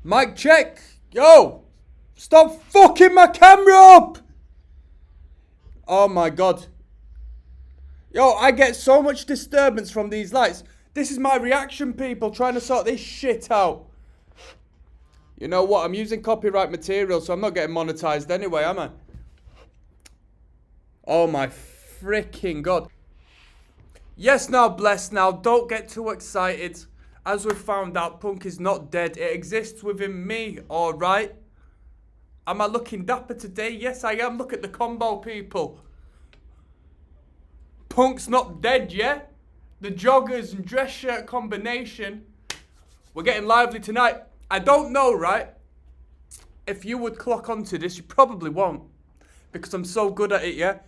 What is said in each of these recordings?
Mic check. Yo, stop fucking my camera up. Oh my god. Yo, I get so much disturbance from these lights. This is my reaction, people, trying to sort this shit out. You know what? I'm using copyright material, so I'm not getting monetized anyway, am I? Oh my freaking god. Yes, now, bless now. Don't get too excited. As we've found out, punk is not dead. It exists within me, alright? Am I looking dapper today? Yes, I am. Look at the combo, people. Punk's not dead, yeah? The joggers and dress shirt combination. We're getting lively tonight. I don't know, right? If you would clock onto this, you probably won't. Because I'm so good at it, yeah?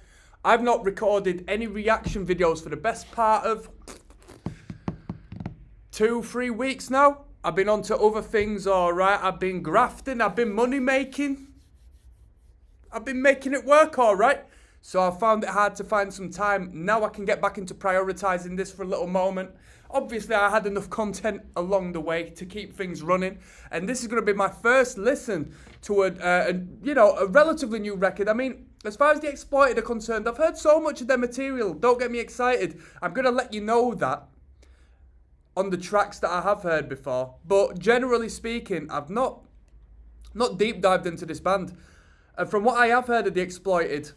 I've not recorded any reaction videos for the best part of 2-3 weeks now. I've been on to other things, alright. I've been grafting, I've been money making. I've been making it work, alright. So I found it hard to find some time. Now I can get back into prioritizing this for a little moment. Obviously, I had enough content along the way to keep things running. And this is going to be my first listen to a relatively new record. I mean, as far as the Exploited are concerned, I've heard so much of their material. Don't get me excited. I'm going to let you know that on the tracks that I have heard before. But generally speaking, I've not deep dived into this band. And from what I have heard of the Exploited,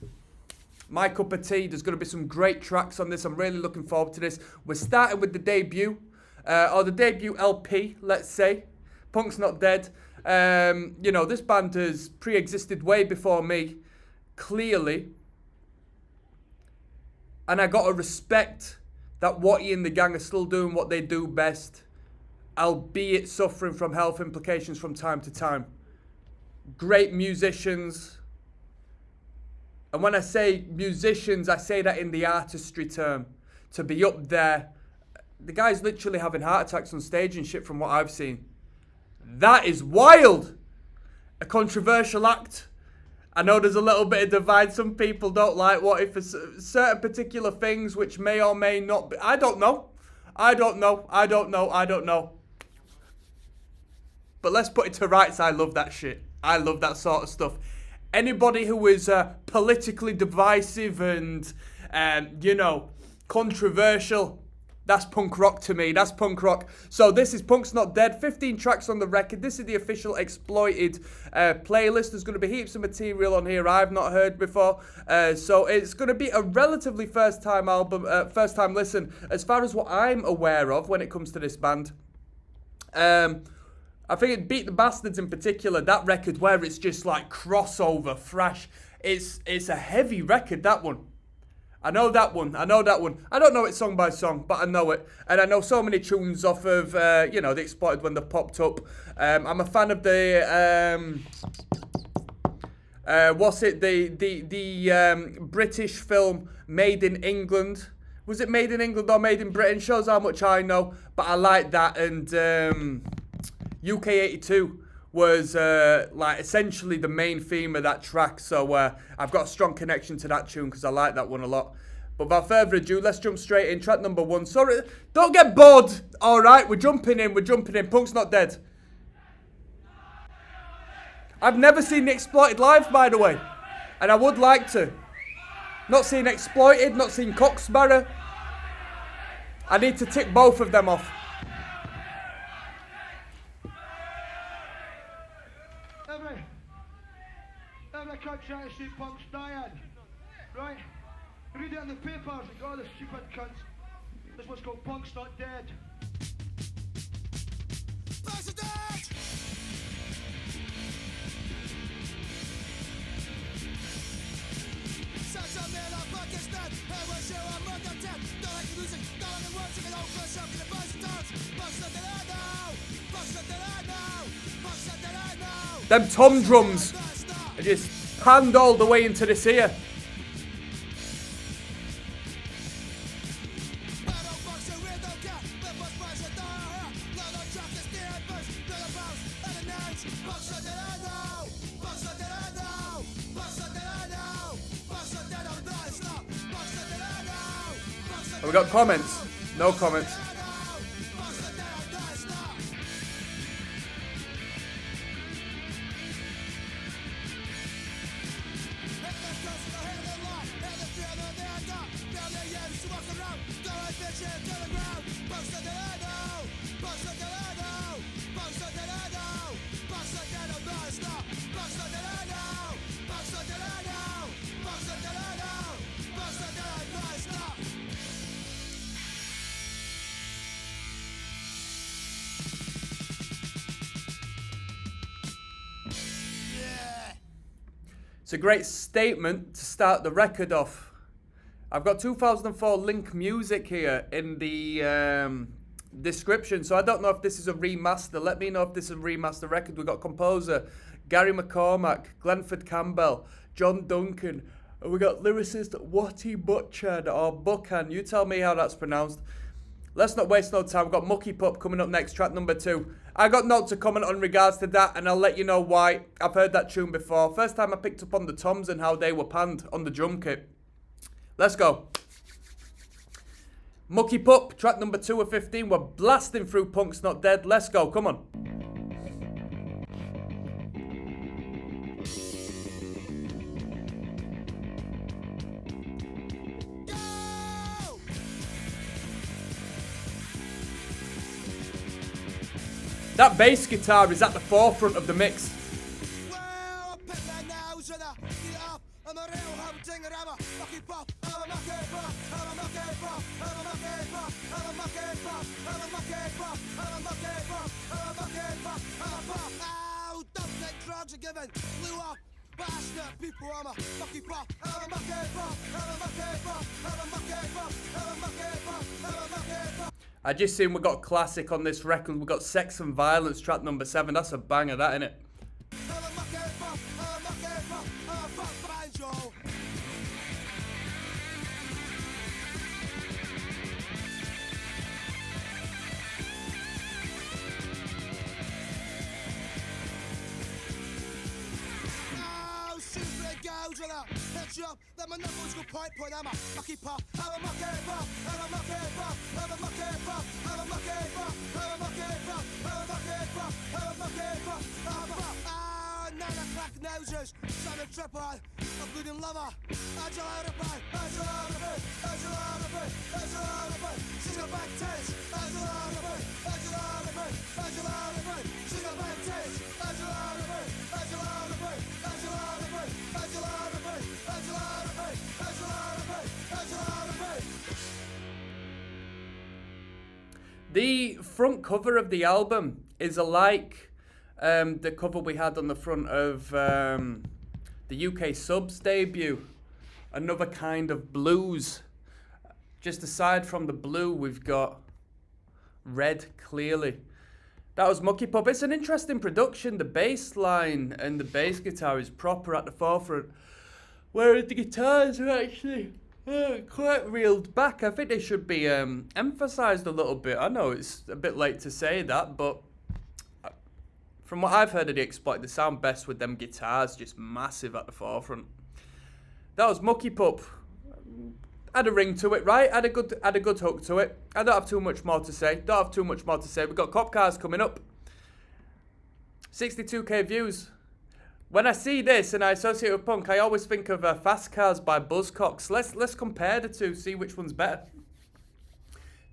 my cup of tea. There's going to be some great tracks on this. I'm really looking forward to this. We're starting with the debut, or the debut LP, let's say. Punk's Not Dead. This band has pre-existed way before me, clearly. And I got to respect that Watty and the gang are still doing what they do best, albeit suffering from health implications from time to time. Great musicians. And when I say musicians, I say that in the artistry term. To be up there, the guy's literally having heart attacks on stage and shit from what I've seen. That is wild. A controversial act. I know there's a little bit of divide. Some people don't like Watty for certain particular things, which may or may not be. I don't know. But let's put it to rights. I love that shit. I love that sort of stuff. Anybody who is politically divisive and, controversial, that's punk rock to me. That's punk rock. So this is Punk's Not Dead. 15 tracks on the record. This is the official Exploited playlist. There's going to be heaps of material on here I've not heard before. So it's going to be a relatively first-time listen as far as what I'm aware of when it comes to this band. I think it Beat the Bastards in particular, that record where it's just like crossover, thrash. It's a heavy record, that one. I know that one. I don't know it song by song, but I know it. And I know so many tunes off of, the Exploited when they've popped up. I'm a fan of the, the British film Made in England. Was it Made in England or Made in Britain? Shows how much I know, but I like that. And UK 82 was essentially the main theme of that track, so I've got a strong connection to that tune because I like that one a lot. But without further ado, let's jump straight in. Track number 1. Sorry, don't get bored. All right, we're jumping in. Punk's Not Dead. I've never seen the Exploited live, by the way, and I would like to. Not seen Exploited, not seen Coxsbarrow. I need to tick both of them off. Every cunt trying to see Punk's dying, right? Read it in the papers and all the stupid cunts. This one's called Punk's Not Dead. President! Such a man of Pakistan, I wish you were more than 10. Don't like the music, don't like the words, you can all push up to the bus dance. Punk's Not Dead, I know! Punk's Not Dead, I know! Punk's Not Dead, I know! Them tom drums. I just panned all the way into this ear. Have we got comments? No comments. It's a great statement to start the record off. I've got 2004 Link Music here in the description, so I don't know if this is a remaster. Let me know if this is a remaster record. We've got composer Gary McCormack, Glenford Campbell, John Duncan, and we got lyricist Watty Butchard or Buchan. You tell me how that's pronounced. Let's not waste no time. We've got Mucky Pup coming up next, track number 2. I got notes to comment on regards to that, and I'll let you know why. I've heard that tune before. First time I picked up on the toms and how they were panned on the drum kit. Let's go. Mucky Pup, track number 2 of 15. We're blasting through Punk's Not Dead. Let's go. Come on. That bass guitar is at the forefront of the mix. I just seen we got classic on this record. We got Sex and Violence, track number 7. That's a banger, that, innit? Let my knuckles go point, I'm a mucky pop, I'm a mucky pop, I'm a mucky pop, I'm a mucky pop, I'm a mucky pop, I'm a mucky pop, I'm a mucky pop, I'm a mucky pop, I'm a pop. Ah, 9 o'clock noses, son of trip on, a bleeding lover, Angela out of bed, Angela out of bed, Angela out of bed, Angela out of bed, she's got back taste, Angela out of bed, Angela out of bed, Angela out of bed, she's got back taste, Angela out of bed, Angela out of bed, Angela out of bed, Angela out of bed, Angela out of bed, Angela out of bed, Angela out of bed. The front cover of the album is alike the cover we had on the front of the UK Subs debut. Another kind of blues. Just aside from the blue, we've got red clearly. That was Mucky Pup. It's an interesting production. The bass line and the bass guitar is proper at the forefront, whereas the guitars are actually quite reeled back. I think they should be emphasised a little bit. I know it's a bit late to say that, but from what I've heard of the Exploit, they sound best with them guitars just massive at the forefront. That was Mucky Pup. Had a ring to it, right? Had a good hook to it. I don't have too much more to say. We've got Cop Cars coming up. 62k views. When I see this and I associate it with punk, I always think of Fast Cars by Buzzcocks. Let's compare the two, see which one's better.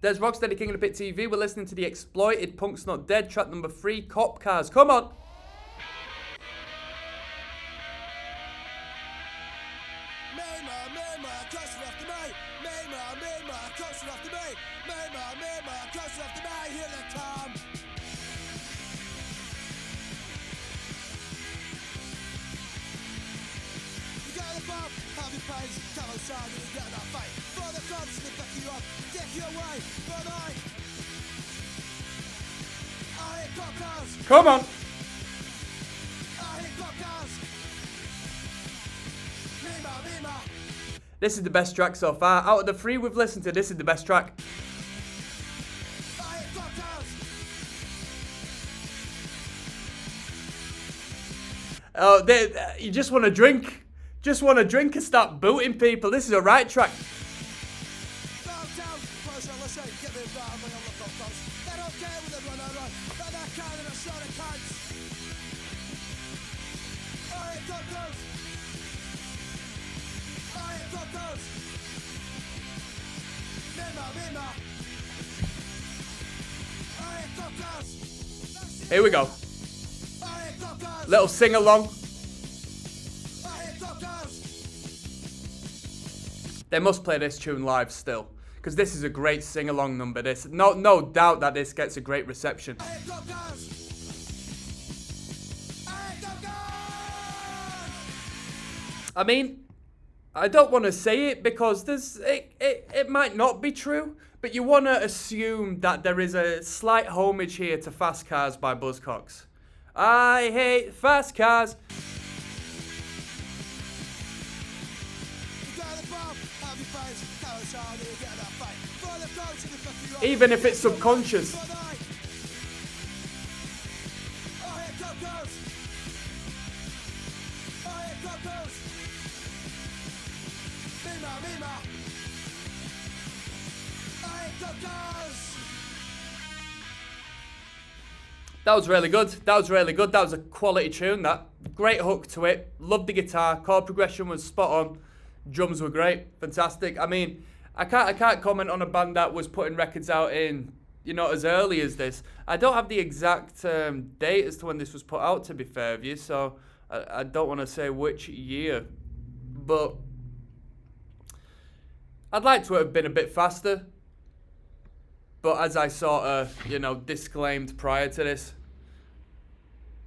There's ROCKSTEADY King of the Pit TV. We're listening to the Exploited Punk's Not Dead, track number 3, Cop Cars. Come on. Come on. This is the best track so far. Out of the 3 we've listened to, this is the best track. Oh, you just want to drink. Just want to drink and start booting people. This is a right track. Here we go. Little sing along. They must play this tune live still, because this is a great sing along number. This no doubt that this gets a great reception. I mean, I don't want to say it because it might not be true, but you want to assume that there is a slight homage here to Fast Cars by Buzzcocks. I hate fast cars. Even if it's subconscious. That was really good. That was really good. That was a quality tune. That great hook to it. Loved the guitar. Chord progression was spot on. Drums were great. Fantastic. I mean, I can't comment on a band that was putting records out in, you know, as early as this. I don't have the exact date as to when this was put out, to be fair with you, so I don't want to say which year, but I'd like to have been a bit faster. But as I sort of, you know, disclaimed prior to this,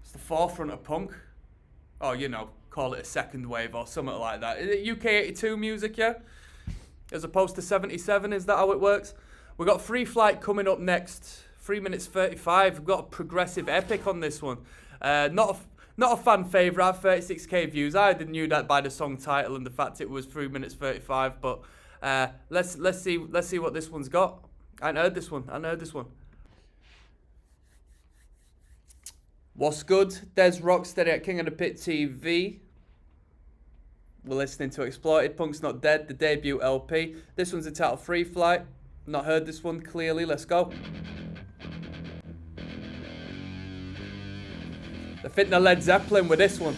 it's the forefront of punk. Or, you know, call it a second wave or something like that. Is it UK 82 music, yeah? As opposed to 77, is that how it works? We've got Free Flight coming up next. 3 minutes 35. We've got a progressive epic on this one. Not a fan favourite. I have 36k views. I already knew that by the song title and the fact it was 3 minutes 35. But let's see what this one's got. I hadn't heard this one. What's good? Des Rocksteady at King of the Pit TV. We're listening to Exploited, Punk's Not Dead, the debut LP. This one's entitled Free Flight. Not heard this one clearly. Let's go. They're fitting the Led Zeppelin with this one.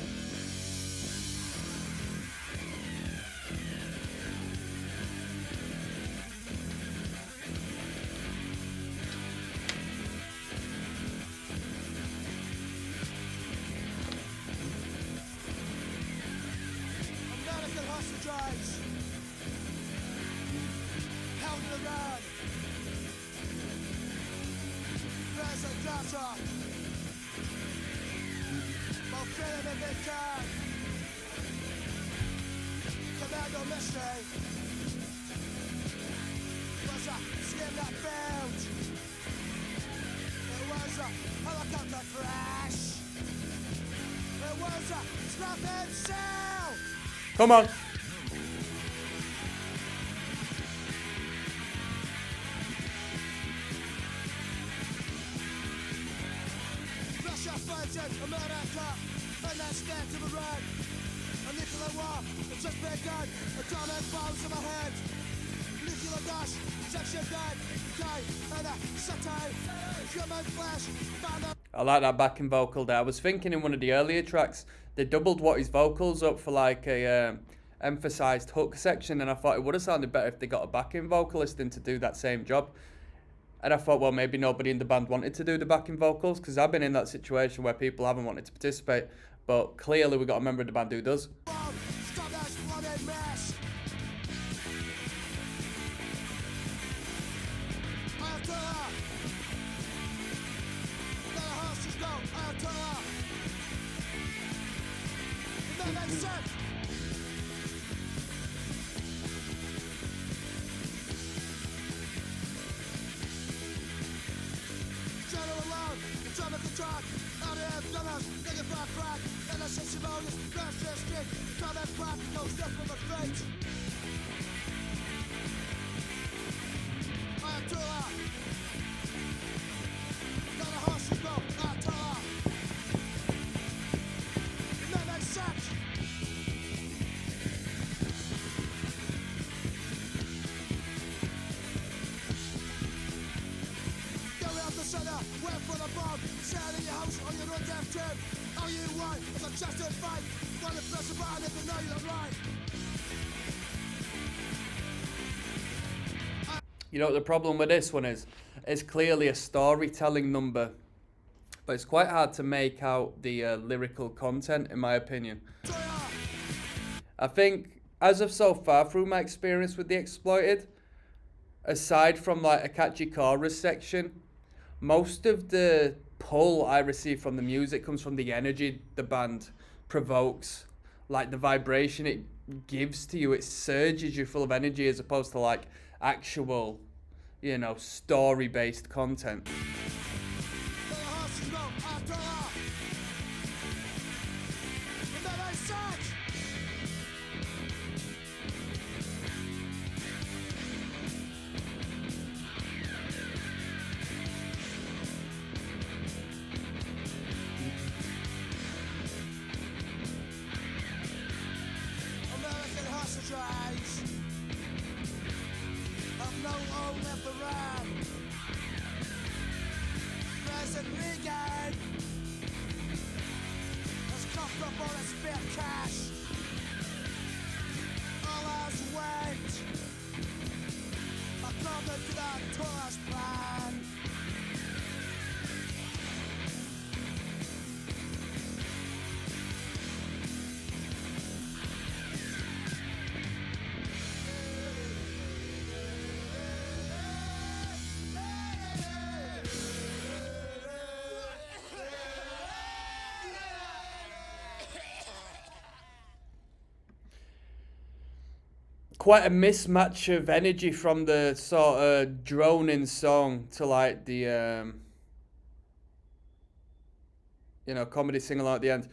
Come on. I like that backing vocal there. I was thinking in one of the earlier tracks, they doubled what his vocals up for like a emphasized hook section, and I thought it would have sounded better if they got a backing vocalist in to do that same job. And I thought, well, maybe nobody in the band wanted to do the backing vocals, because I've been in that situation where people haven't wanted to participate, but clearly we got a member of the band who does. You know what the problem with this one is? It's clearly a storytelling number, but it's quite hard to make out the lyrical content, in my opinion. I think, as of so far, through my experience with the Exploited, aside from like a catchy chorus section, most of the pull I receive from the music comes from the energy the band provokes. like the vibration it gives to you. It surges you full of energy as opposed to like actual, you know, story-based content. Let the horses go after all. Remember I said. American hostage rise. I've no home left to run. President Reagan has coughed up all his spare cash. All ours went according to that Torah's plan. Quite a mismatch of energy from the sort of droning song to like the you know, comedy sing-along at the end.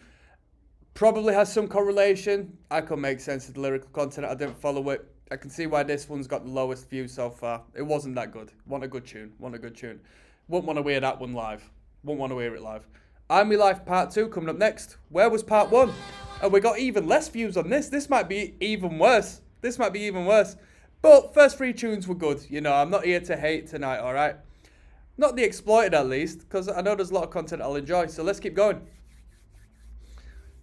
Probably has some correlation. I could make sense of the lyrical content. I didn't follow it. I can see why this one's got the lowest views so far. It wasn't that good. Want a good tune. Wouldn't want to hear that one live. Wouldn't want to hear it live. Army Life Part 2 coming up next. Where was Part 1? And we got even less views on this. This might be even worse. But first 3 tunes were good. You know, I'm not here to hate tonight, alright? Not The Exploited at least, because I know there's a lot of content I'll enjoy. So let's keep going.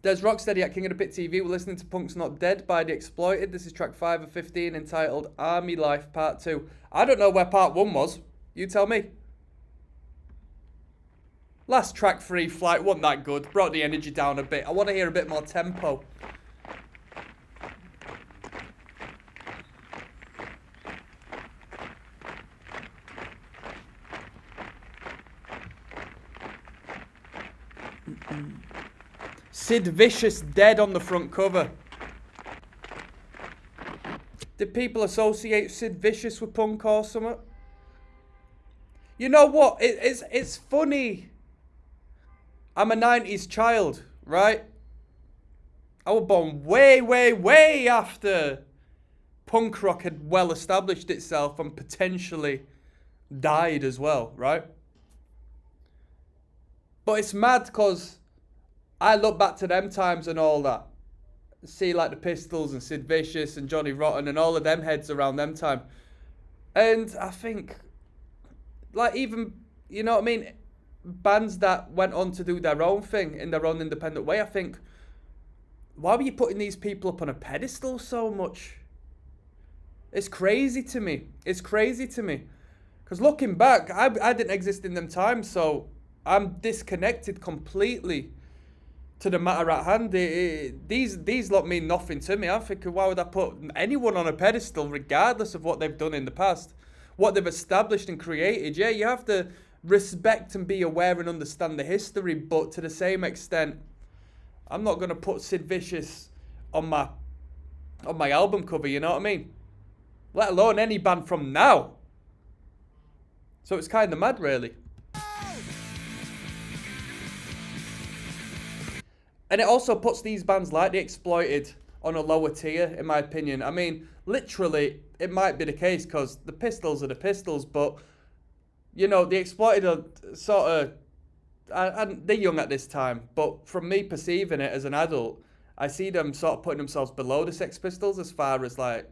There's ROCKSTEADY at King of the Pit TV. We're listening to Punk's Not Dead by The Exploited. This is track 5 of 15 entitled Army Life Part 2. I don't know where Part 1 was. You tell me. Last track 3, Flight, wasn't that good. Brought the energy down a bit. I want to hear a bit more tempo. Sid Vicious dead on the front cover. Did people associate Sid Vicious with punk or something? You know what? It's funny. I'm a 90s child, right? I was born way after punk rock had well established itself and potentially died as well, right? But it's mad because I look back to them times and all that. See like the Pistols and Sid Vicious and Johnny Rotten and all of them heads around them time. And I think, like even, you know what I mean? Bands that went on to do their own thing in their own independent way, I think, why were you putting these people up on a pedestal so much? It's crazy to me. Because looking back, I didn't exist in them times, so I'm disconnected completely to the matter at hand. These lot mean nothing to me. I'm thinking, why would I put anyone on a pedestal regardless of what they've done in the past? What they've established and created. Yeah, you have to respect and be aware and understand the history, but to the same extent, I'm not going to put Sid Vicious on my album cover, you know what I mean? Let alone any band from now. So it's kind of mad, really. And it also puts these bands like The Exploited on a lower tier, in my opinion. I mean, literally, it might be the case because the Pistols are the Pistols, but, you know, The Exploited are sort of, and they're young at this time, but from me perceiving it as an adult, I see them sort of putting themselves below the Sex Pistols as far as, like,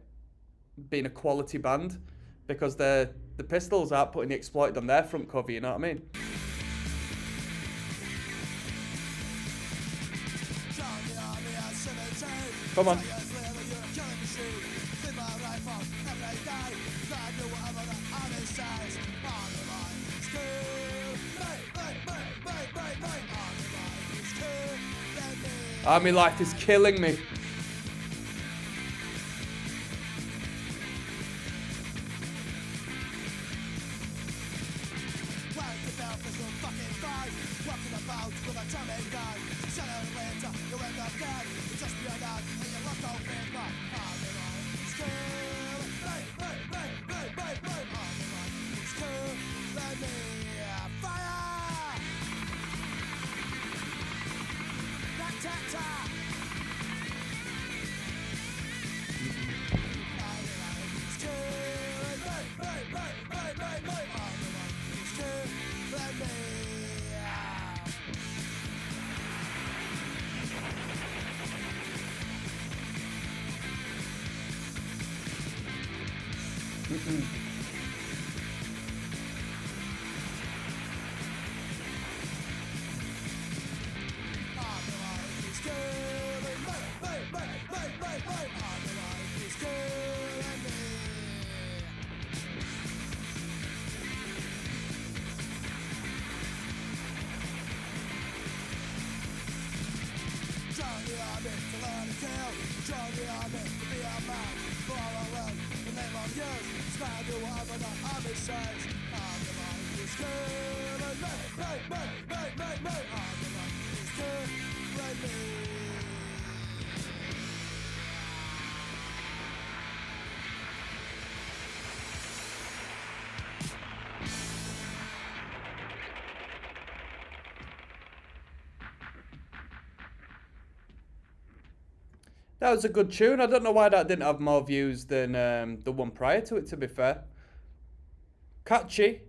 being a quality band, because the Pistols aren't putting The Exploited on their front cover, you know what I mean? Come on. Army life is killing me. Walking about with a tummy gun. Sooner or later, you end up dead. Just be a time. It's killing me. It's killing me. That was a good tune. I don't know why that didn't have more views than the one prior to it, to be fair. Catchy.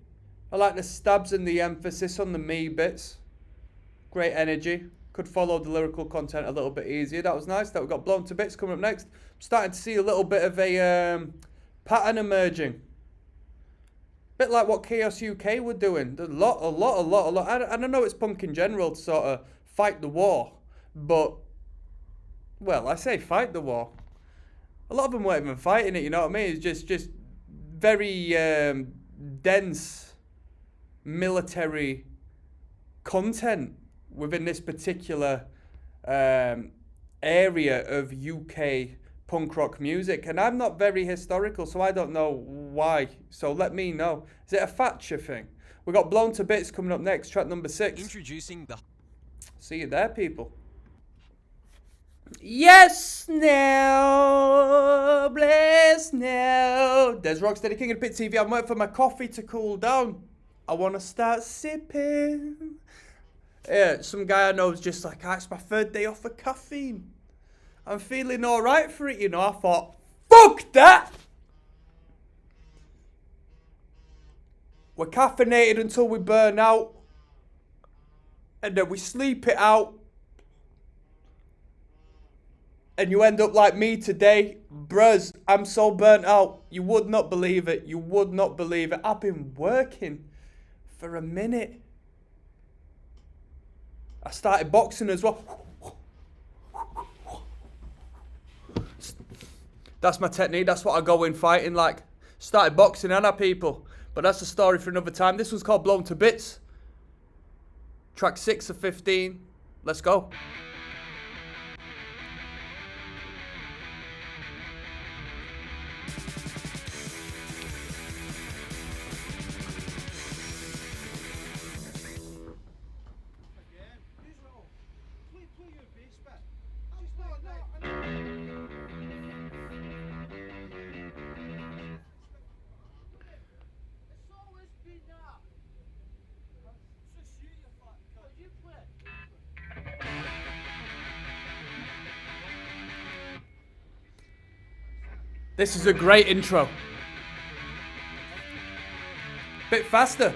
I like the stabs and the emphasis on the me bits. Great energy. Could follow the lyrical content a little bit easier. That was nice. That we got Blown to Bits coming up next. I'm starting to see a little bit of a pattern emerging. Bit like what Chaos UK were doing. A lot. I don't know it's punk in general to sort of fight the war, but, well, I say fight the war. A lot of them weren't even fighting it, you know what I mean? It's just very dense military content within this particular area of UK punk rock music. And I'm not very historical, so I don't know why. So let me know. Is it a Thatcher thing? We got Blown to Bits coming up next, track number 6. Introducing the... See you there, people. Yes, now, bless now. There's Rocksteady, King of the Pit TV. I'm waiting for my coffee to cool down. I want to start sipping. Yeah, some guy I know is just like, it's my 3rd day off of caffeine. I'm feeling alright for it, you know. I thought, fuck that! We're caffeinated until we burn out. And then we sleep it out. And you end up like me today. Bruz, I'm so burnt out. You would not believe it. You would not believe it. I've been working for a minute. I started boxing as well. That's my technique. That's what I go in fighting like. Started boxing, ain't I, people? But that's a story for another time. This one's called Blown to Bits. Track 6 of 15. Let's go. This is a great intro. Bit faster.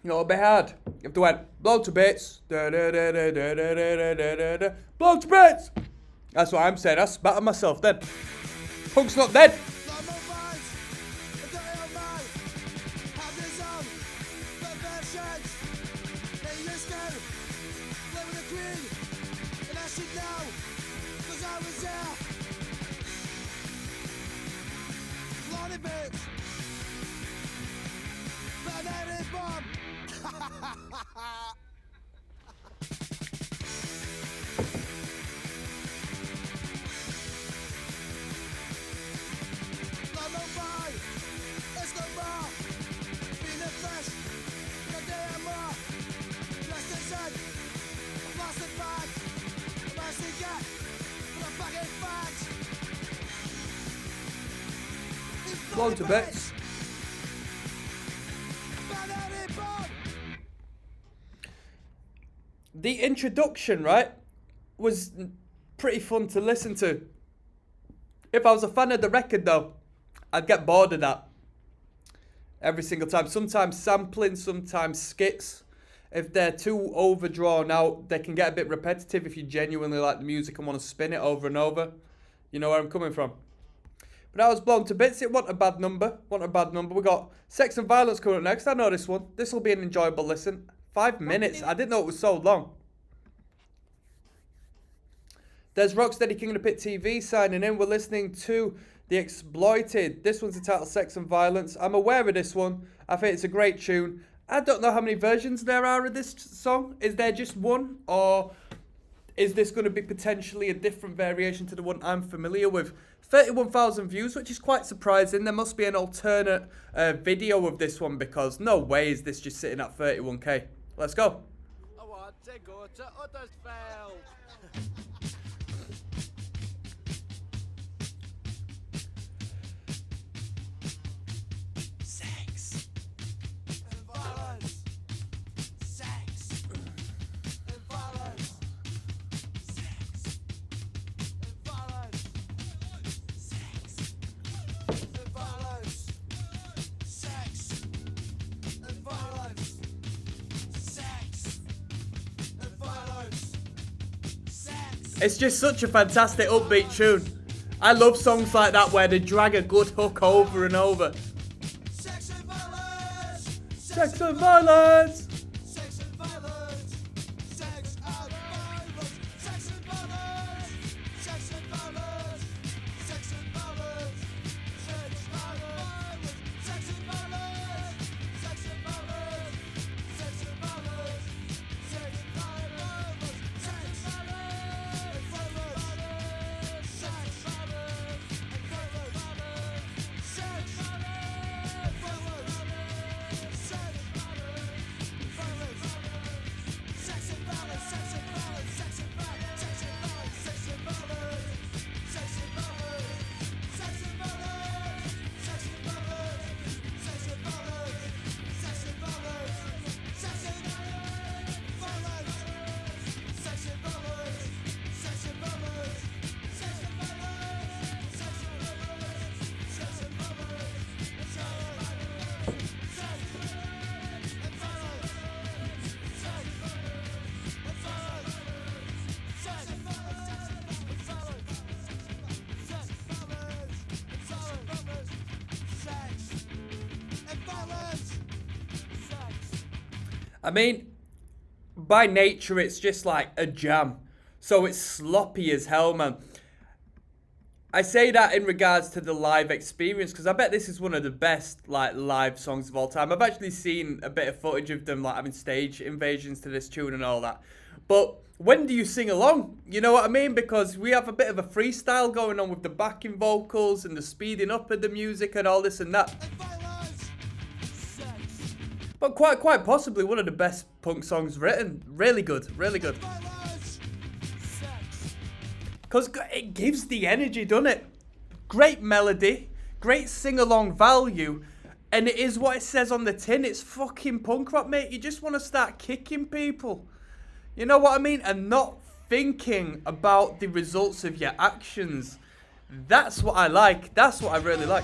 You know, it'll be hard. If they went, blown to bits, blown to bits. That's what I'm saying. I spat on myself then. Punk's not dead. Blown to bits. The introduction, right, was pretty fun to listen to. If I was a fan of the record, though, I'd get bored of that every single time. Sometimes sampling, sometimes skits. If they're too overdrawn out, they can get a bit repetitive if you genuinely like the music and want to spin it over and over. You know where I'm coming from. But I was blown to bits. It wasn't a bad number. We got Sex and Violence coming up next. I know this one. This will be an enjoyable listen. 5 minutes. I didn't know it was so long. There's ROCKSTEADY King of the Pit TV signing in. We're listening to The Exploited. This one's entitled Sex and Violence. I'm aware of this one. I think it's a great tune. I don't know how many versions there are of this song. Is there just one? Or is this going to be potentially a different variation to the one I'm familiar with? 31,000 views, which is quite surprising. There must be an alternate video of this one because no way is this just sitting at 31k. Let's go. I want to go to Huddersfield. Sex and violence. Sex and violence. Sex and violence. Sex and violence. Sex and violence. Sex and violence. Sex. It's just such a fantastic upbeat tune. I love songs like that where they drag a good hook over and over. Sex and violence. Sex and violence. Sex and violence. Sex and violence. Sex and violence. Sex and violence. Sex and violence. Sex and violence. Sex and violence. Sex and violence. Sex and violence. Sex and violence. Sex and I mean, by nature, it's just like a jam. So it's sloppy as hell, man. I say that in regards to the live experience because I bet this is one of the best like live songs of all time. I've actually seen a bit of footage of them like having stage invasions to this tune and all that. But when do you sing along? You know what I mean? Because we have a bit of a freestyle going on with the backing vocals and the speeding up of the music and all this and that. But quite possibly one of the best punk songs written. Really good, really good. Because it gives the energy, doesn't it? Great melody, great sing-along value, and it is what it says on the tin. It's fucking punk rock, mate. You just want to start kicking people. You know what I mean? And not thinking about the results of your actions. That's what I like. That's what I really like.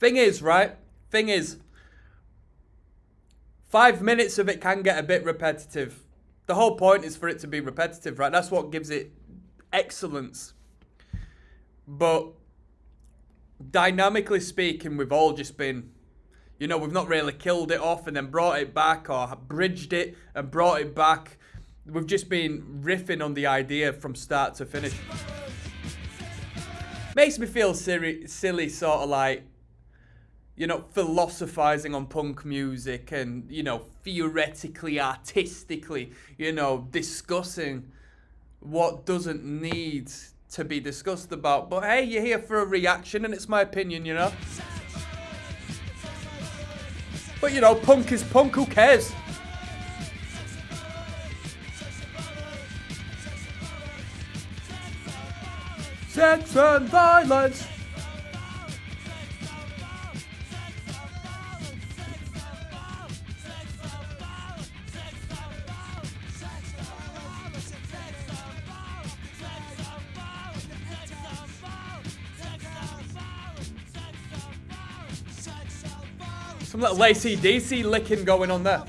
Thing is, right? Thing is, 5 minutes of it can get a bit repetitive. The whole point is for it to be repetitive, right? That's what gives it excellence. But dynamically speaking, we've all just been, you know, we've not really killed it off and then brought it back, or bridged it and brought it back. We've just been riffing on the idea from start to finish. Makes me feel silly, sort of like, you know, philosophizing on punk music and, you know, theoretically, artistically, you know, discussing what doesn't need to be discussed about. But hey, you're here for a reaction and it's my opinion, you know. But, you know, punk is punk, who cares? Sex and violence. Some little AC/DC licking going on there.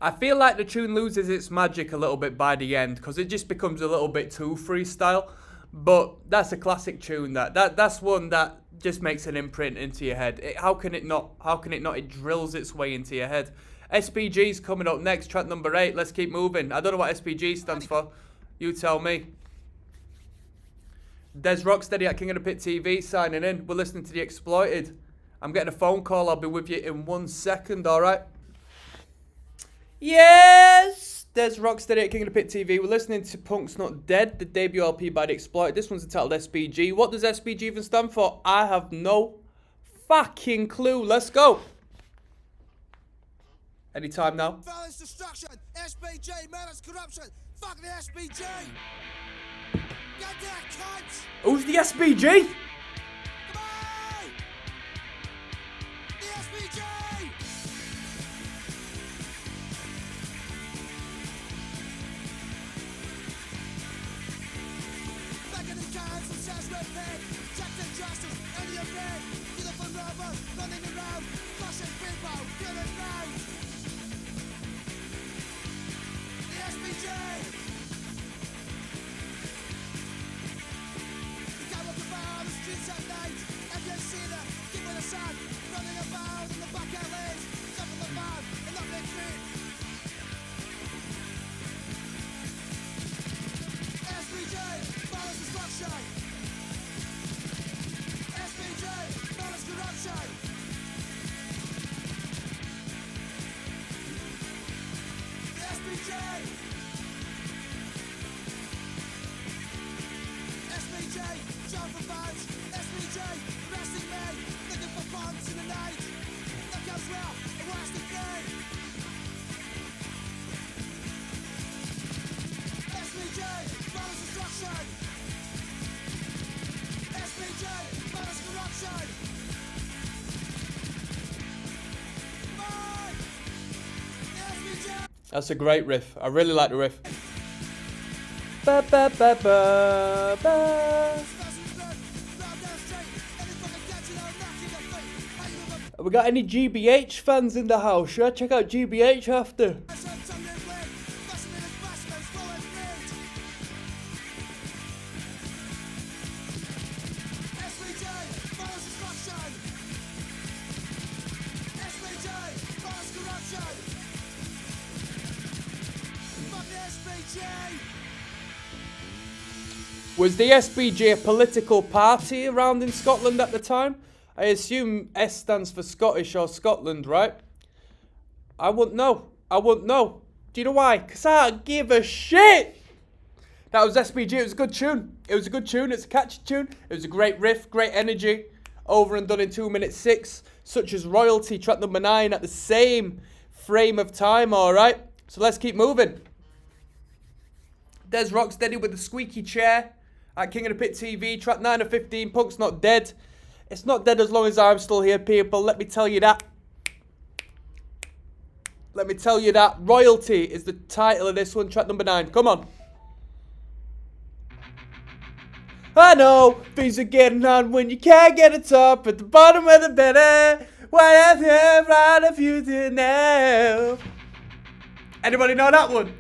I feel like the tune loses its magic a little bit by the end because it just becomes a little bit too freestyle. But that's a classic tune. That's one that just makes an imprint into your head. How can it not? How can it not? It drills its way into your head. SPG's coming up next, track number 8. Let's keep moving. I don't know what SPG stands for. You tell me. Des ROCKSTEADY at King of the Pit TV signing in. We're listening to The Exploited. I'm getting a phone call. I'll be with you in 1 second, alright? Yes! Des ROCKSTEADY at King of the Pit TV. We're listening to Punk's Not Dead, the debut LP by The Exploited. This one's entitled SPG. What does SPG even stand for? I have no fucking clue. Let's go. Anytime now. Violence, destruction, SPG, murders, corruption. Fuck the SPG. Get that cunt. Who's the SPG? Come on. The SPG. Back in the times, some says red pen. Check the justice, any of men. Uniform robbers, running around. Flushing people, killing round. The SPG. The guy walking around the streets That's a great riff. I really like the riff. Ba, ba, ba, ba, ba. Have we got any GBH fans in the house? Should I check out GBH after? Was the SBJ a political party around in Scotland at the time? I assume S stands for Scottish or Scotland, right? I wouldn't know. I wouldn't know. Do you know why? Because I don't give a shit. That was SBJ. It was a good tune. It was a good tune. It's a catchy tune. It was a great riff, great energy. Over and done in 2 minutes 6. Such as Royalty, track number 9 at the same frame of time, alright? So let's keep moving. There's ROCKSTEADY with the squeaky chair at King of the Pit TV. Track 9 of 15. Punk's not dead. It's not dead as long as I'm still here, people. Let me tell you that. Let me tell you that. Royalty is the title of this one. Track number 9. Come on. I know things are getting hard when you can't get a top at the bottom of the better. Why have you right if you do now? Anybody know that one?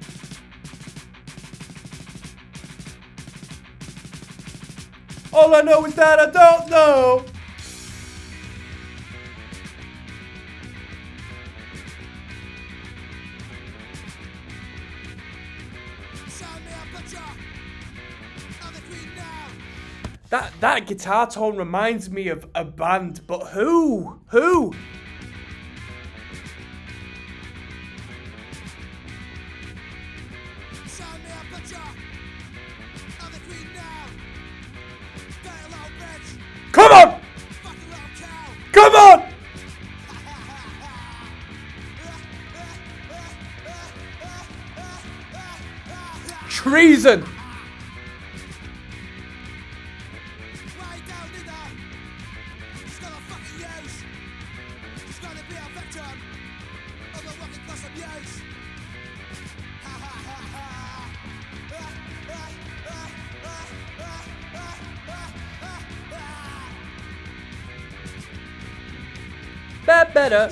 All I know is that I don't know. That guitar tone reminds me of a band, but who? Who? Come on! Come on! Treason! Better.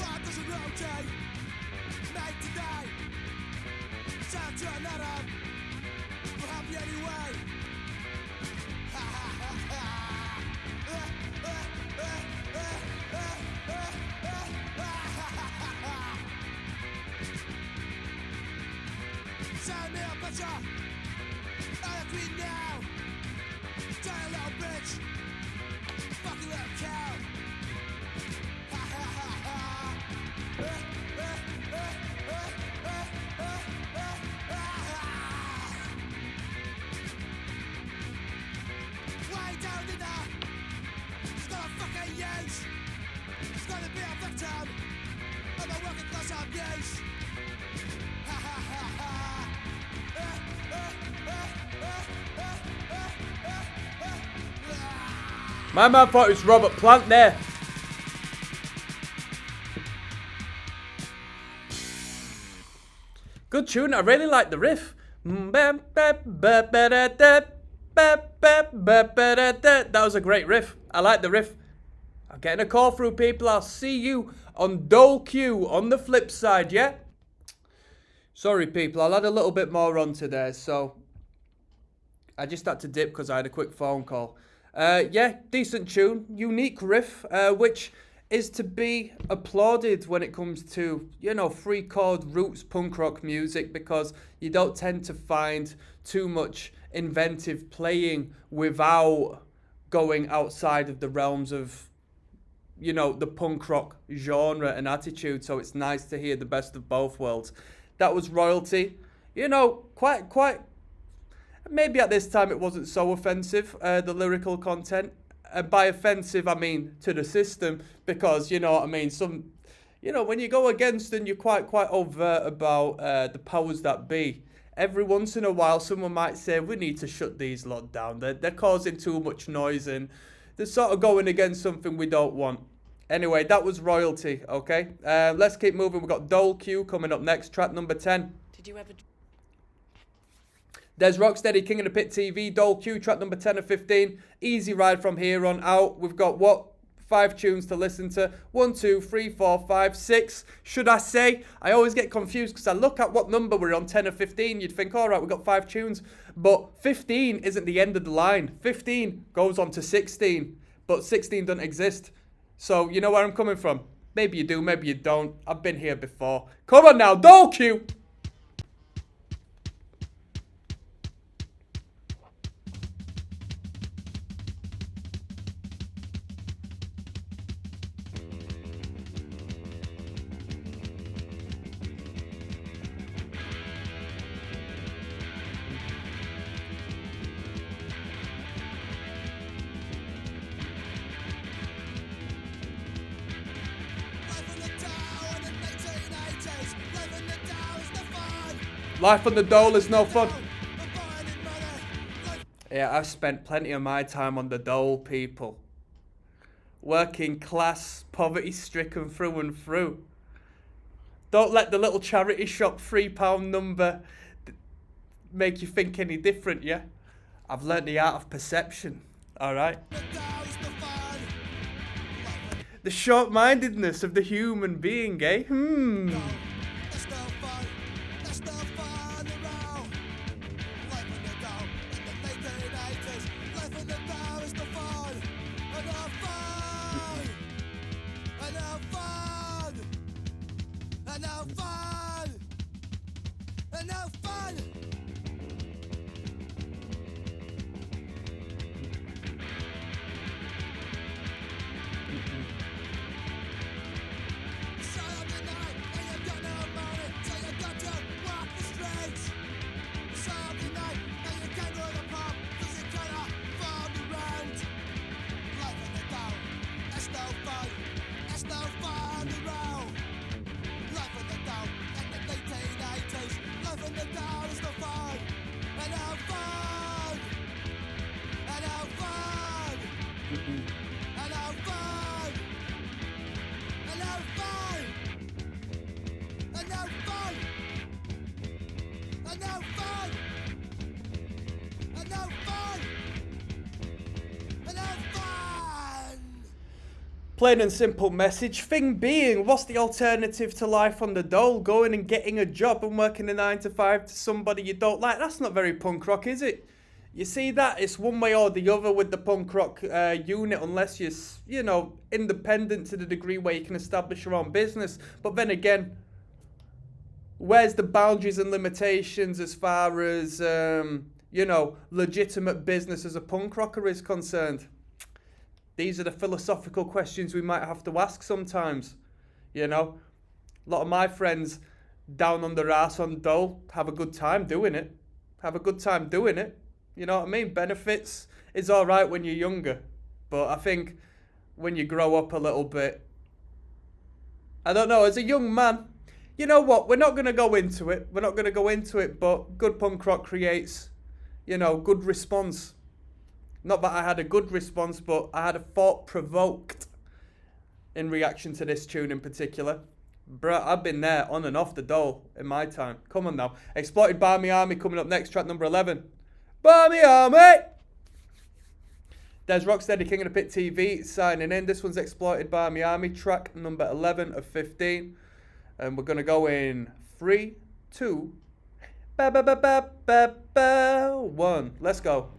My man thought it was Robert Plant there. Good tune. I really like the riff. That was a great riff. I like the riff. I'm getting a call through, people. I'll see you on Dole Q on the flip side, yeah? Sorry, people. I'll add a little bit more on to there, so I just had to dip because I had a quick phone call. Yeah, decent tune, unique riff, which is to be applauded when it comes to, you know, free chord roots punk rock music, because you don't tend to find too much inventive playing without going outside of the realms of, you know, the punk rock genre and attitude. So it's nice to hear the best of both worlds. That was Royalty. You know, quite. Maybe at this time it wasn't so offensive, the lyrical content. And by offensive, I mean to the system, because, you know what I mean, when you go against and you're quite overt about the powers that be, every once in a while someone might say, we need to shut these lot down. They're causing too much noise and they're sort of going against something we don't want. Anyway, that was Royalty, okay? Let's keep moving. We've got Dole Q coming up next, track number 10. Did you ever... There's Rocksteady, King of the Pit TV, Dole Q, track number 10 of 15. Easy ride from here on out. We've got what? 5 tunes to listen to. 1, 2, 3, 4, 5, 6. Should I say? I always get confused because I look at what number we're on, 10 of 15. You'd think, all right, we've got 5 tunes. But 15 isn't the end of the line. 15 goes on to 16. But 16 doesn't exist. So you know where I'm coming from. Maybe you do, maybe you don't. I've been here before. Come on now, Dole Q. Life on the dole is no fun. Yeah, I've spent plenty of my time on the dole, people. Working class, poverty stricken through and through. Don't let the little charity shop £3 number make you think any different, yeah? I've learnt the art of perception, alright? The short-mindedness of the human being, eh? Plain and simple message. Thing being, what's the alternative to life on the dole? Going and getting a job and working a 9 to 5 to somebody you don't like? That's not very punk rock, is it? You see that? It's one way or the other with the punk rock unit, unless you're, you know, independent to the degree where you can establish your own business. But then again, where's the boundaries and limitations as far as, you know, legitimate business as a punk rocker is concerned? These are the philosophical questions we might have to ask sometimes. You know, a lot of my friends down on their arse on dole have a good time doing it. Have a good time doing it. You know what I mean? Benefits is all right when you're younger. But I think when you grow up a little bit, I don't know, as a young man, you know what? We're not going to go into it. We're not going to go into it, but good punk rock creates, you know, good response. Not that I had a good response, but I had a thought provoked in reaction to this tune in particular. Bruh, I've been there on and off the dole in my time. Come on now. Exploited by Me Army coming up next, track number 11. By Me Army! There's Rocksteady, King of the Pit TV signing in. This one's Exploited by Me Army, track number 11 of 15. And we're going to go in 3, 2, 1. Let's go.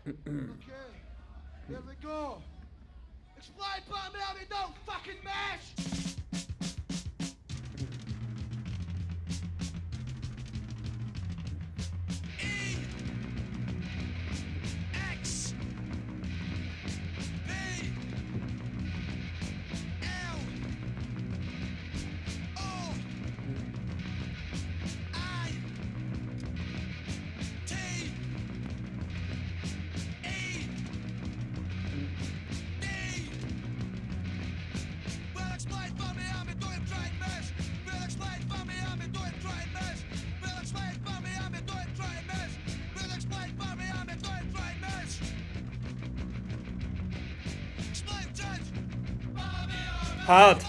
Okay, here we go. Explain by me how they don't fucking mash. E X B L O I T E D. Well, explain for me Hard.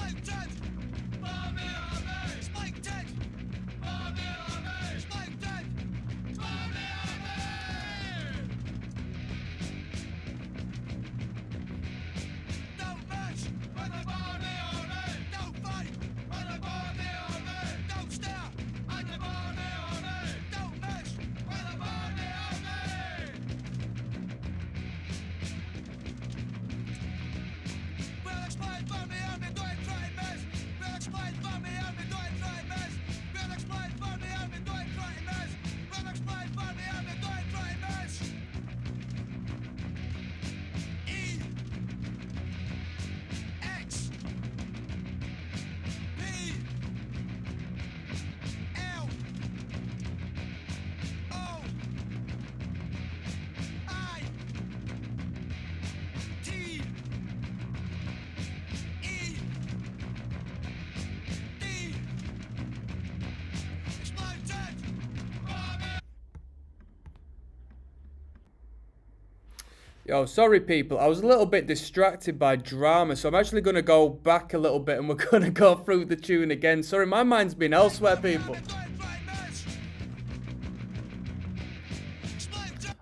Yo, sorry people, I was a little bit distracted by drama, so I'm actually going to go back a little bit and we're going to go through the tune again. Sorry, my mind's been elsewhere, people.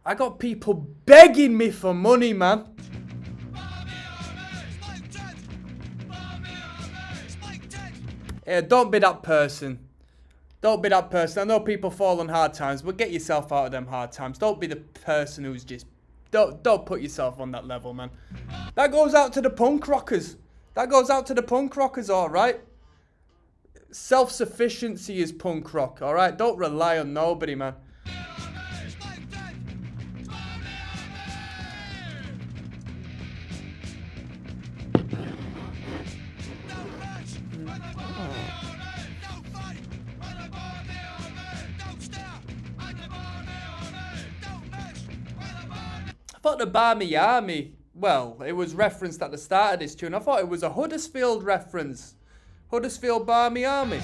I got people begging me for money, man. Yeah, don't be that person. Don't be that person. I know people fall on hard times, but get yourself out of them hard times. Don't be the person who's just... Don't put yourself on that level, man. That goes out to the punk rockers. That goes out to the punk rockers, alright? Self-sufficiency is punk rock, alright? Don't rely on nobody, man. I thought the Barmy Army, well, it was referenced at the start of this tune. I thought it was a Huddersfield reference. Huddersfield Barmy Army.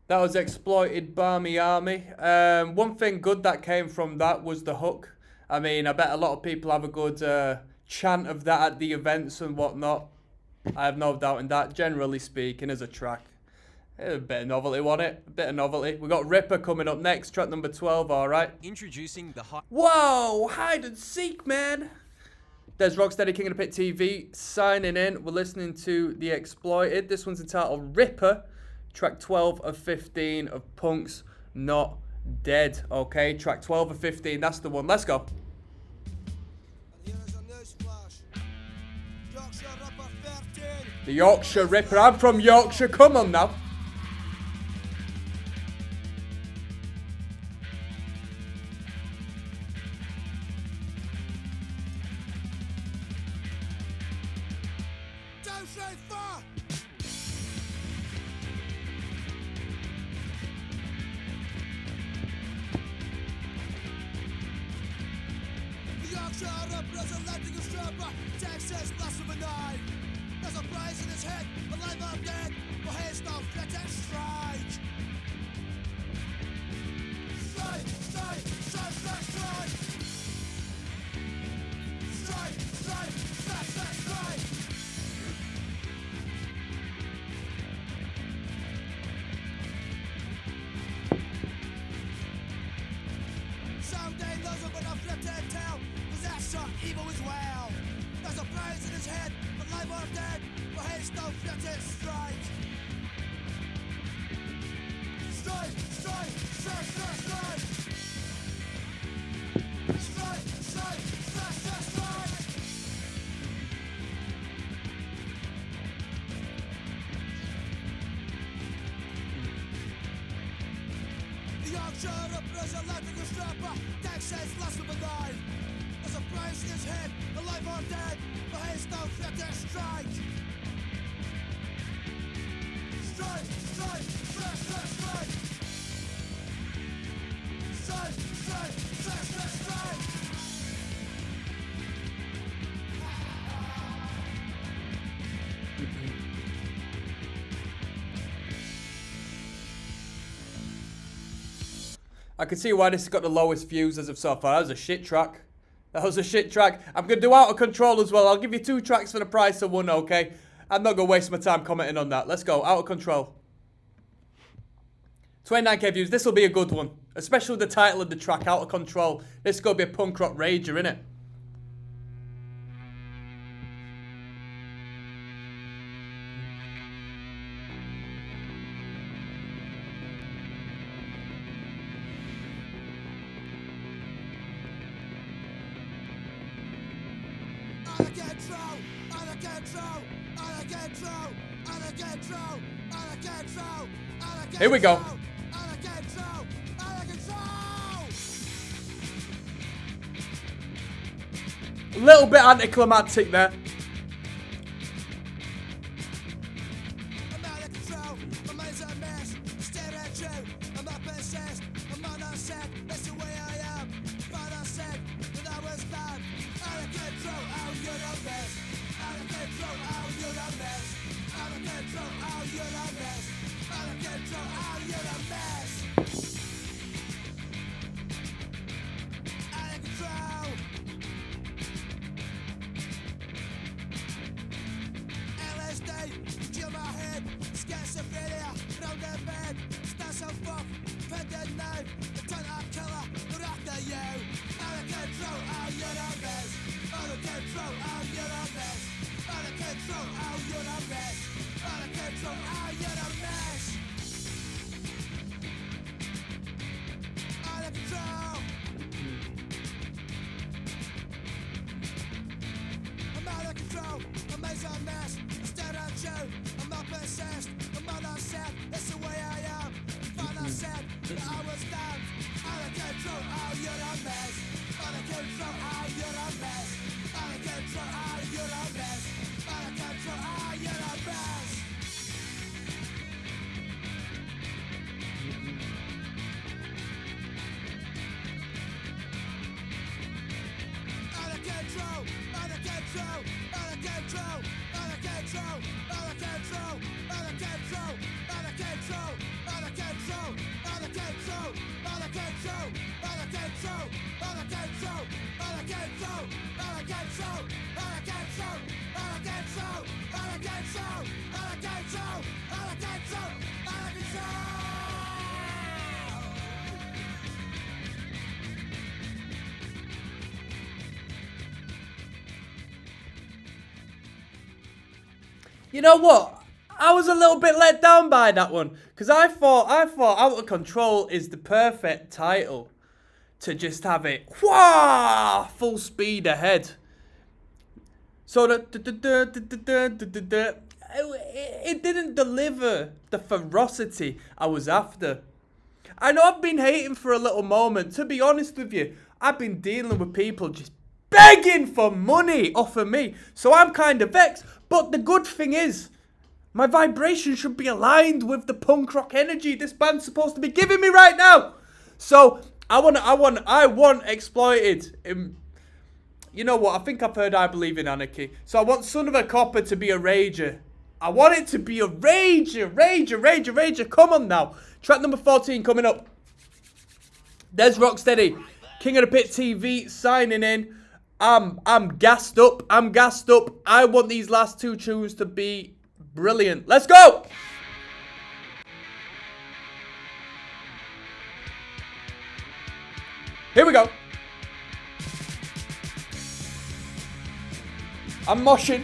That was Exploited Barmy Army. One thing good that came from that was the hook. I mean, I bet a lot of people have a good chant of that at the events and whatnot. I have no doubt in that, generally speaking, as a track. A bit of novelty, wasn't it? A bit of novelty. We got Ripper coming up next, track number 12, alright. Introducing the Whoa! Hide and seek, man! There's Rocksteady, King of the Pit TV, signing in. We're listening to The Exploited. This one's entitled Ripper. Track 12 of 15 of Punk's Not Dead. Okay, track 12 of 15, that's the one. Let's go. The Yorkshire Ripper. I'm from Yorkshire. Come on now. Representing a stripper, Texas plus of a knife. There's a prize in his head, alive or dead. Well, here's no threat and strike. Strike, strike, strike, strike, strike. Strike, strike, strike, strike, strike. Someday those are gonna flip their tail. That shot evil is well. There's a praise in his head, alive or dead, for his no fitted straight. Straight, straight, straight, straight, straight. Straight, straight, straight, straight, straight. The Yorkshire prison like a strapper, Texas last of a knife. There's a price in his head, alive or dead, for his no fitted straight. Straight, straight, straight, straight, straight. Straight, straight, straight, straight, straight. I can see why this has got the lowest views as of so far. That was a shit track. That was a shit track. I'm going to do Out of Control as well. I'll give you 2 tracks for the price of 1, okay? I'm not going to waste my time commenting on that. Let's go. Out of Control. 29k views. This will be a good one. Especially with the title of the track, Out of Control. This is going to be a punk rock rager, innit? Out of control, out of control, out of control, out of control, out of control, out of control. Here we go. Out of control, out of control. A little bit anticlimactic there. I'm out of control, my mind's a mess. Stare at you, I'm not possessed. I'm not upset, that's the way I am. But I said that I was bad. Out of control, oh you're a mess. Out of control, oh you're a mess. Out of control, oh you're a mess. Out of control, oh you're a mess. Out of control. LSD, kill my head. Schizophrenia, round the bed. Stand so fuck, pen the knife. The ton of killer, but after you. Out of control, oh you're a mess. Out of control, oh you're a mess. Out of control, oh you're a mess. Out of control, oh you're a mess. Out of control. I'm out of control, I'm a mess. I stare at you, I'm not possessed. I'm not upset, that's the way I am. But I said that I was down. Out of control, oh you're a mess. Out of control, oh you're a mess. Out of control, oh you're a mess. Out of control, oh you're a mess. Out of control, out of control, out of control, out of control, out of control, out of control, out of control, out of control, out of control, out of control, out of control, out of control, out of control, out of control, out of control, out of control, out of control, out of control, out of control, out of control. You know what? I was a little bit let down by that one. Because I thought Out of Control is the perfect title to just have it full speed ahead. So it didn't deliver the ferocity I was after. I know I've been hating for a little moment. To be honest with you, I've been dealing with people just begging for money off of me. So I'm kind of vexed. But the good thing is, my vibration should be aligned with the punk rock energy this band's supposed to be giving me right now. So I want Exploited. You know what? I think I've heard I Believe in Anarchy. So I want Son of a Copper to be a rager. I want it to be a rager. Come on now. Track number 14 coming up. There's ROCKSTEADY. King of the Pit TV signing in. I'm gassed up. I want these last 2 tunes to be brilliant. Let's go! Here we go. I'm moshing.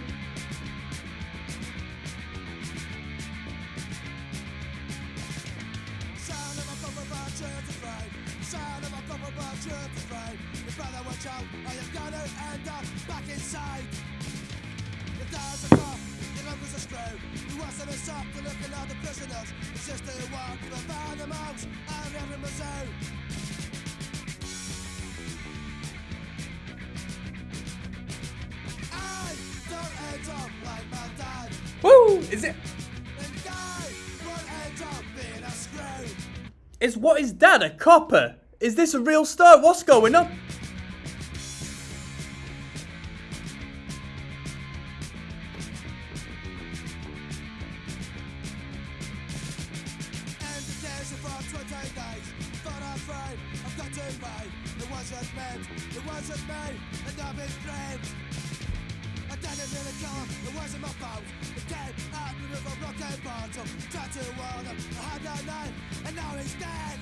Sound of a couple of our church to frame. Sound of a couple of our church to frame. You better watch out, or you're gonna end up back inside. The doors are caught, your uncle's a screw. You wasn't a sock to looking at the prisoners. It's just that you walk to the van the mouse and every Mizzou. I don't end up like my dad. Woo! Is it? And I won't end up being a screw. Is what is dad a copper? Is this a real story? What's going on? And the days for 20 days. Thought I'd afraid I've got to pay. It wasn't meant, it wasn't me, and I've been framed. I didn't really kill him, it wasn't my fault. It came at me with a rocket bottle. Tried to warn him, I had no name, and now he's dead.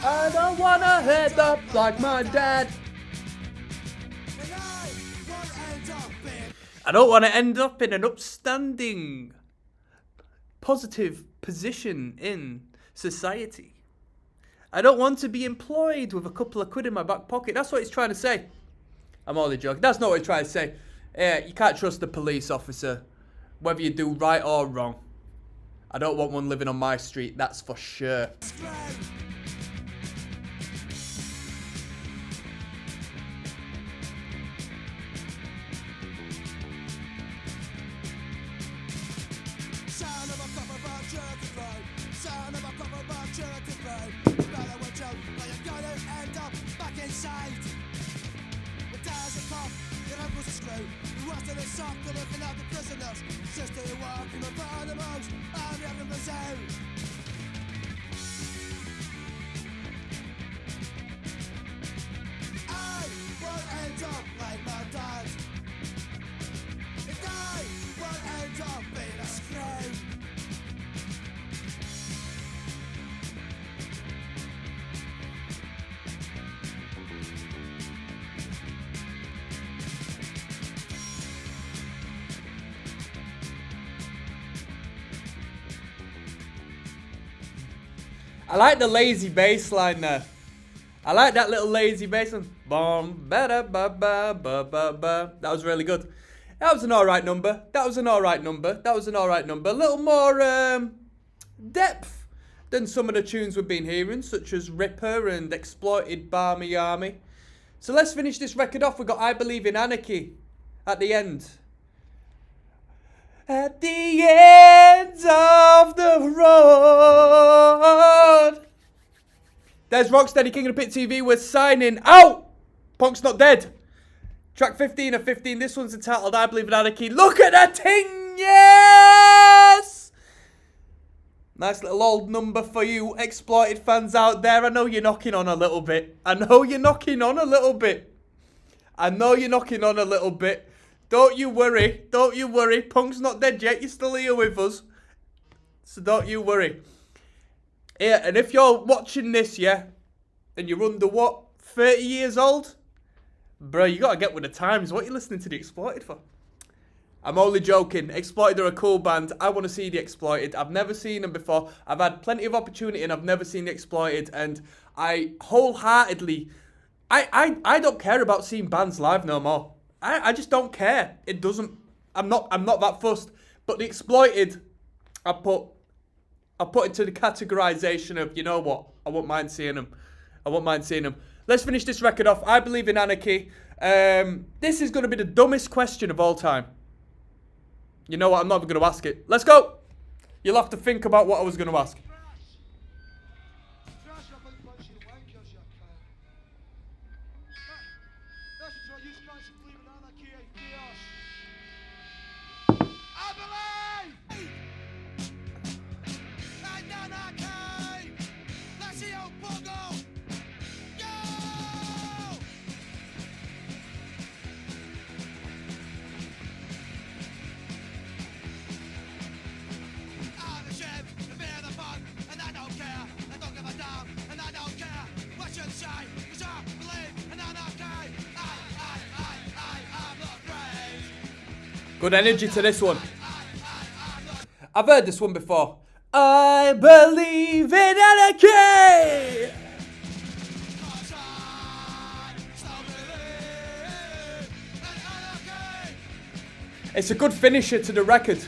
I don't wanna head up like my dad. And I won't end up being. I don't want to end up in an upstanding, positive position in society. I don't want to be employed with a couple of quid in my back pocket. That's what he's trying to say. I'm only joking. That's not what he's trying to say. You can't trust the police officer, whether you do right or wrong. I don't want one living on my street, that's for sure. Sound of a couple of our church to frame. Sound of a couple of our church to frame. You better watch out, or you're gonna end up back inside. The doors are caught, your uncle's a screw. You wasn't a sock to looking at the prisoners. Sister, you walk in the front of the mouse, I'm having the zone. I won't end up like my dad. And I won't end up being a screw. I like the lazy bass line there. I like that little lazy bass line. Bum, ba da ba ba ba ba ba. That was really good. That was an alright number. That was an alright number. That was an alright number. A little more depth than some of the tunes we've been hearing, such as Ripper and Exploited Barmy Army. So let's finish this record off. We've got I Believe in Anarchy at the end. At the end of the road. There's Rocksteady, King of the Pit TV. We're signing out. Punk's not dead. Track 15 of 15. This one's entitled I Believe in Anarchy. Look at that ting, yes! Nice little old number for you Exploited fans out there. I know you're knocking on a little bit. I know you're knocking on a little bit. I know you're knocking on a little bit. Don't you worry. Don't you worry. Punk's not dead yet. You're still here with us. So don't you worry. Yeah, and if you're watching this, yeah, and you're under what, 30 years old? Bro, you gotta get with the times. What are you listening to the Exploited for? I'm only joking. Exploited are a cool band. I want to see the Exploited. I've never seen them before. I've had plenty of opportunity and I've never seen the Exploited. And I wholeheartedly, I don't care about seeing bands live no more. I just don't care. It doesn't. I'm not that fussed. But the Exploited, I put into the categorization of, you know what? I won't mind seeing them. I won't mind seeing them. Let's finish this record off. I Believe in Anarchy. This is going to be the dumbest question of all time. You know what? I'm not even going to ask it. Let's go. You'll have to think about what I was going to ask. Good energy to this one. I've heard this one before. I believe in anarchy. It's a good finisher to the record.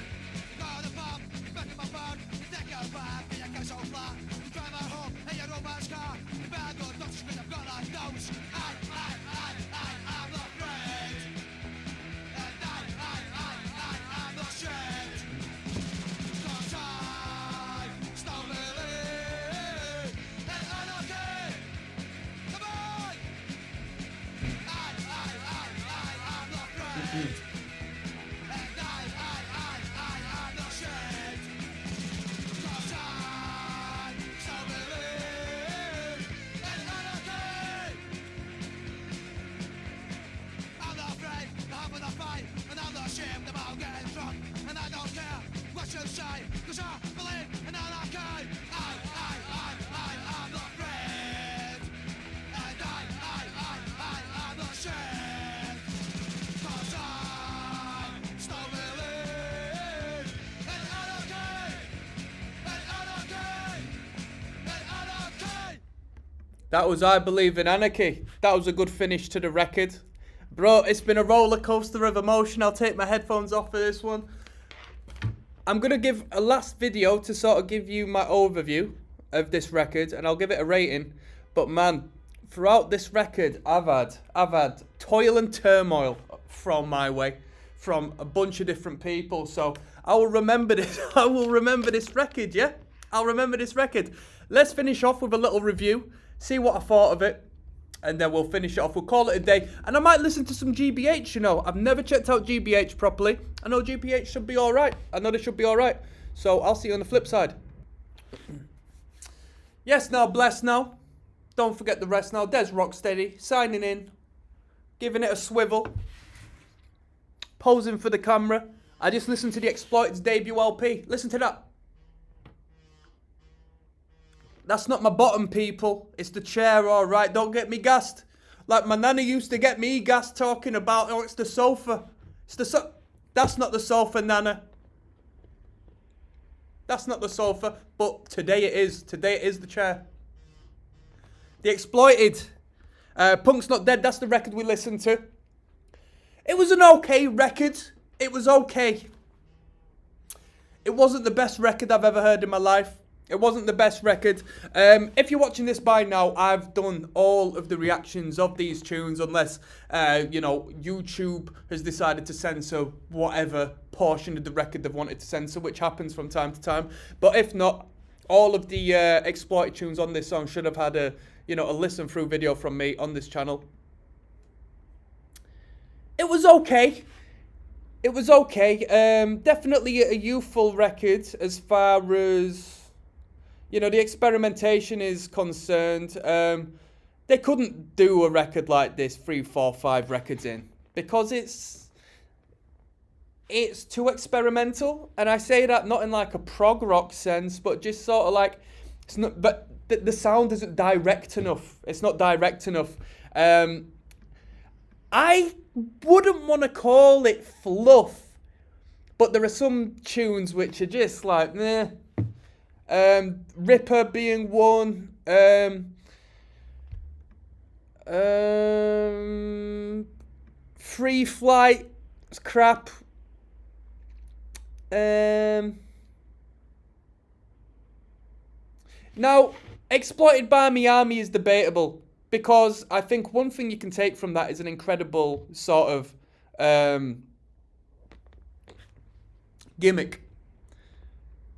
That was I Believe in Anarchy. That was a good finish to the record. Bro, it's been a roller coaster of emotion. I'll take my headphones off for this one. I'm going to give a last video to sort of give you my overview of this record, and I'll give it a rating. But man, throughout this record, I've had toil and turmoil thrown my way from a bunch of different people. So I will remember this. I will remember this record, yeah? I'll remember this record. Let's finish off with a little review. See what I thought of it, and then we'll finish it off. We'll call it a day, and I might listen to some GBH, you know. I've never checked out GBH properly. I know GBH should be alright. I know they should be alright. So I'll see you on the flip side. Yes, now, bless now. Don't forget the rest now. Des Rocksteady, signing in, giving it a swivel, posing for the camera. I just listened to the Exploited's debut LP. Listen to that. That's not my bottom, people. It's the chair, all right. Don't get me gassed. Like my nana used to get me gassed talking about, oh, it's the sofa. It's the That's not the sofa, nana. That's not the sofa. But today it is. Today it is the chair. The Exploited. Punk's Not Dead. That's the record we listened to. It was an okay record. It was okay. It wasn't the best record I've ever heard in my life. It wasn't the best record. If you're watching this by now, I've done all of the reactions of these tunes, unless, you know, YouTube has decided to censor whatever portion of the record they've wanted to censor, which happens from time to time. But if not, all of the Exploited tunes on this song should have had a, you know, a listen through video from me on this channel. It was okay. It was okay. Definitely a youthful record as far as, you know, the experimentation is concerned. They couldn't do a record like this 3, 4, 5 records in, because it's too experimental. And I say that not in like a prog rock sense, but just sort of like, it's not, but the sound isn't direct enough. It's not direct enough. I wouldn't want to call it fluff, but there are some tunes which are just like, meh. Ripper being one. Free Flight. It's crap. Now, Exploited by Miami is debatable, because I think one thing you can take from that is an incredible sort of gimmick.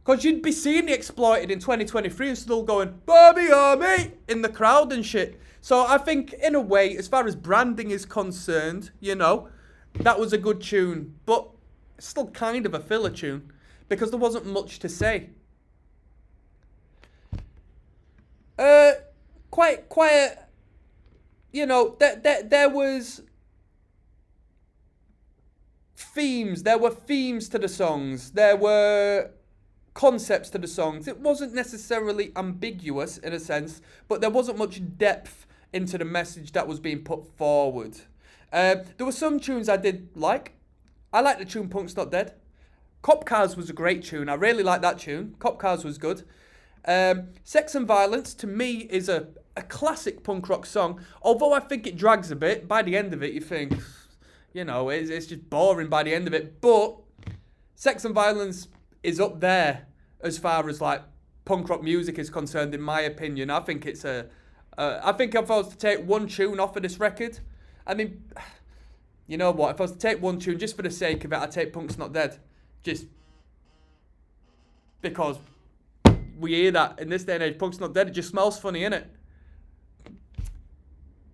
Because you'd be seeing the Exploited in 2023 and still going, Bobby Army, in the crowd and shit. So I think, in a way, as far as branding is concerned, you know, that was a good tune. But it's still kind of a filler tune, because there wasn't much to say. Quite, you know, there was themes. There were themes to the songs. There were concepts to the songs. It wasn't necessarily ambiguous in a sense, but there wasn't much depth into the message that was being put forward. There were some tunes I did like. I like the tune Punk's Not Dead. Cop Cars was a great tune. I really like that tune. Cop Cars was good. Sex and Violence, to me, is a classic punk rock song. Although I think it drags a bit. By the end of it, you think, it's just boring by the end of it. But Sex and Violence is up there as far as, like, punk rock music is concerned, in my opinion. I think it's I think if I was to take one tune off of this record, I mean, you know what? If I was to take one tune just for the sake of it, I'd take Punk's Not Dead. Just because we hear that in this day and age. Punk's Not Dead. It just smells funny, innit?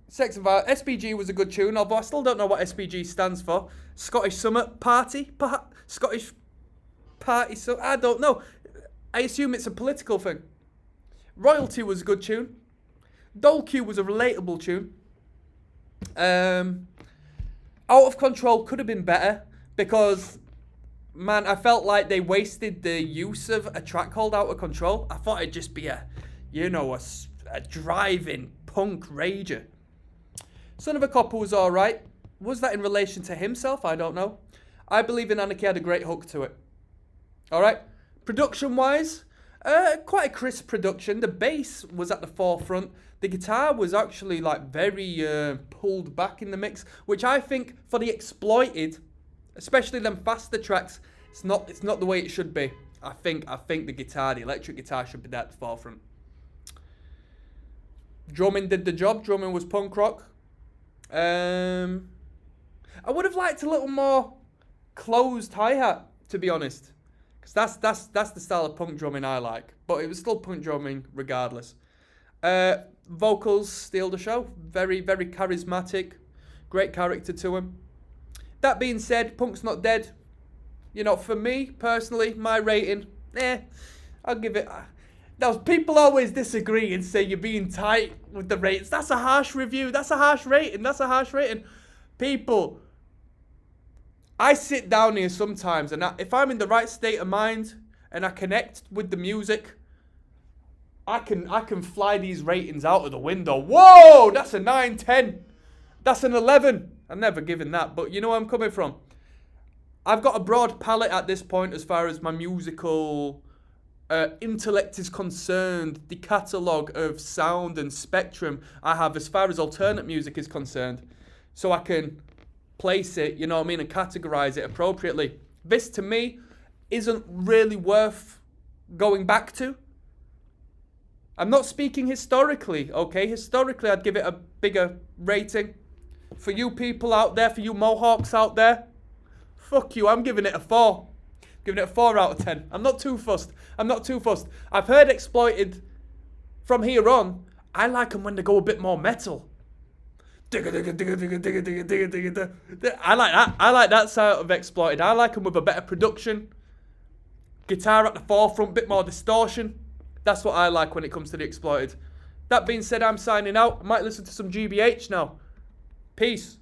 Sex and Violence. SPG was a good tune, although I still don't know what SPG stands for. Scottish Summer Party? Scottish Party? So I don't know. I assume it's a political thing. Royalty was a good tune. Dole Q was a relatable tune. Out of Control could have been better because, man, I felt like they wasted the use of a track called Out of Control. I thought it'd just be a driving punk rager. Son of a Copper was alright. Was that in relation to himself? I don't know. I Believe in Anarchy had a great hook to it. Alright. Production-wise, quite a crisp production. The bass was at the forefront. The guitar was actually like very pulled back in the mix, which I think for the exploited, especially them faster tracks, it's not the way it should be. I think the electric guitar should be there at the forefront. Drumming did the job. Drumming was punk rock. I would have liked a little more closed hi-hat, to be honest. Because that's the style of punk drumming I like. But it was still punk drumming regardless. Vocals steal the show. Very, very charismatic. Great character to him. That being said, Punk's Not Dead. For me, personally, my rating, I'll give it... Now, people always disagree and say you're being tight with the ratings. That's a harsh review. That's a harsh rating. People... I sit down here sometimes, and if I'm in the right state of mind and I connect with the music, I can fly these ratings out of the window. Whoa, that's a 9, 10. That's an 11. I've never given that, but you know where I'm coming from. I've got a broad palette at this point as far as my musical intellect is concerned. The catalogue of sound and spectrum I have as far as alternate music is concerned. So I can place it, and categorize it appropriately. This, to me, isn't really worth going back to. I'm not speaking historically, okay? Historically, I'd give it a bigger rating. For you people out there, for you Mohawks out there, fuck you, I'm giving it a 4. Giving it a 4 out of 10. I'm not too fussed. I've heard Exploited from here on. I like them when they go a bit more metal. I like that. I like that side of Exploited. I like them with a better production. Guitar at the forefront, bit more distortion. That's what I like when it comes to the Exploited. That being said, I'm signing out. I might listen to some GBH now. Peace.